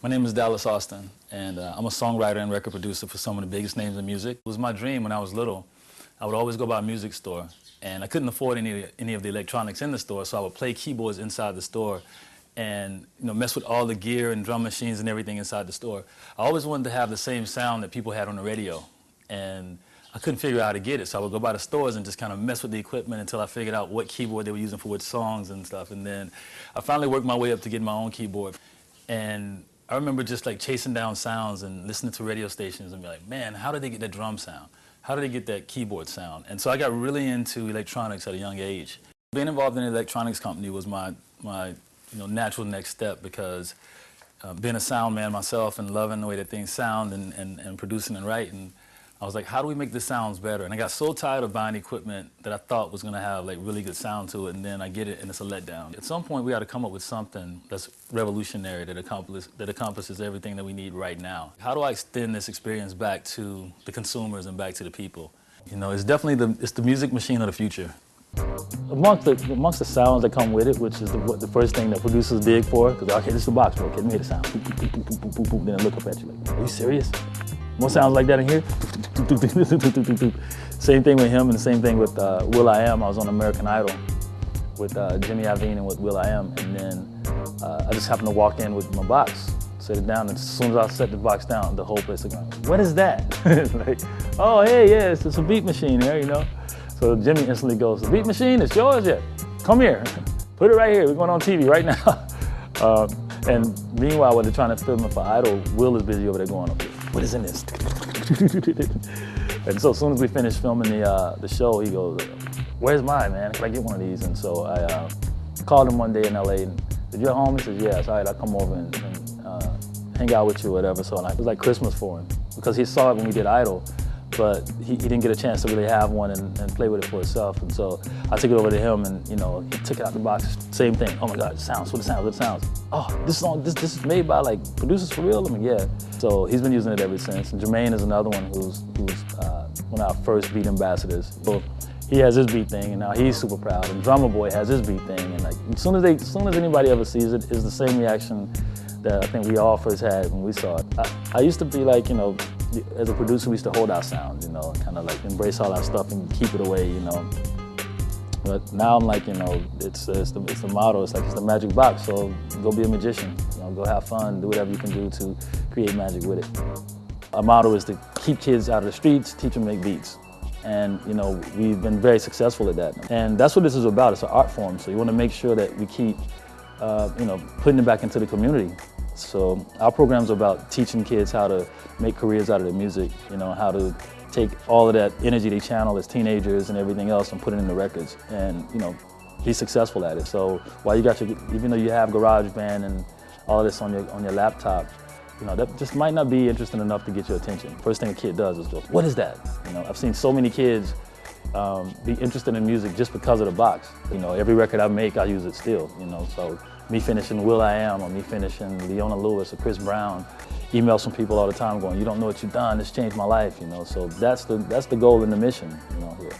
My name is Dallas Austin, and I'm a songwriter and record producer for some of the biggest names in music. It was my dream when I was little. I would always go by a music store, and I couldn't afford any of the electronics in the store, so I would play keyboards inside the store and mess with all the gear and drum machines and everything inside the store. I always wanted to have the same sound that people had on the radio, and I couldn't figure out how to get it, so I would go by the stores and just kind of mess with the equipment until I figured out what keyboard they were using for which songs and stuff. And then I finally worked my way up to get my own keyboard. And I remember just like chasing down sounds and listening to radio stations and be like, man, how did they get that drum sound? How did they get that keyboard sound? And so I got really into electronics at a young age. Being involved in an electronics company was my natural next step, because being a sound man myself and loving the way that things sound and producing and writing, I was like, how do we make the sounds better? And I got so tired of buying equipment that I thought was gonna have like really good sound to it, and then I get it and it's a letdown. At some point we got to come up with something that's revolutionary, that accomplishes everything that we need right now. How do I extend this experience back to the consumers and back to the people? It's definitely it's the music machine of the future. Amongst the sounds that come with it, which is the first thing that producers dig for, because okay, this is the box, bro. Okay, let me hear the sound. Boop, boop, boop, boop, boop, boop, boop. Then I look up at you like, are you serious? More sounds like that in here? Same thing with him, and the same thing with will.i.am. I was on American Idol with Jimmy Iovine and with will.i.am, and then I just happened to walk in with my box, set it down, and as soon as I set the box down, the whole place was going, what is that? Like, oh, hey, yeah, it's a beat machine here, So Jimmy instantly goes, the beat machine, it's yours yet? Come here, put it right here, we're going on TV right now. And meanwhile, when they're trying to film it for Idol, Will is busy over there going, okay, what is in this? And so as soon as we finished filming the show, he goes, where's mine, man? Can I get one of these? And so I called him one day in LA, and did you at home? He says, yeah, it's all right, I'll come over and hang out with you or whatever. So it was like Christmas for him, because he saw it when we did Idol, but he didn't get a chance to really have one and play with it for himself. And so I took it over to him, and he took it out the box. Same thing. Oh my God, it sounds. What it sounds. What it sounds. Oh, this song. This is made by like producers for real. I mean, yeah. So he's been using it ever since. And Jermaine is another one who's one of our first beat ambassadors. So he has his beat thing, and now he's super proud. And Drummer Boy has his beat thing, and like as soon as anybody ever sees it, it's the same reaction that I think we all first had when we saw it. I used to be like, as a producer, we used to hold our sound, kind of like embrace all our stuff and keep it away, But now I'm like, it's the motto. It's like it's the magic box. So go be a magician. Go have fun. Do whatever you can do to create magic with it. Our motto is to keep kids out of the streets, teach them to make beats. And we've been very successful at that. And that's what this is about. It's an art form. So you want to make sure that we keep, putting it back into the community. So our program's about teaching kids how to make careers out of their music, how to take all of that energy they channel as teenagers and everything else and put it into records and, be successful at it. So while you got even though you have GarageBand and all of this on your laptop, that just might not be interesting enough to get your attention. First thing a kid does is go, what is that? I've seen so many kids be interested in music just because of the box. Every record I make, I use it still, so me finishing will.i.am or me finishing Leona Lewis or Chris Brown, emails from people all the time going, you don't know what you've done, this changed my life, so that's the goal and the mission, here.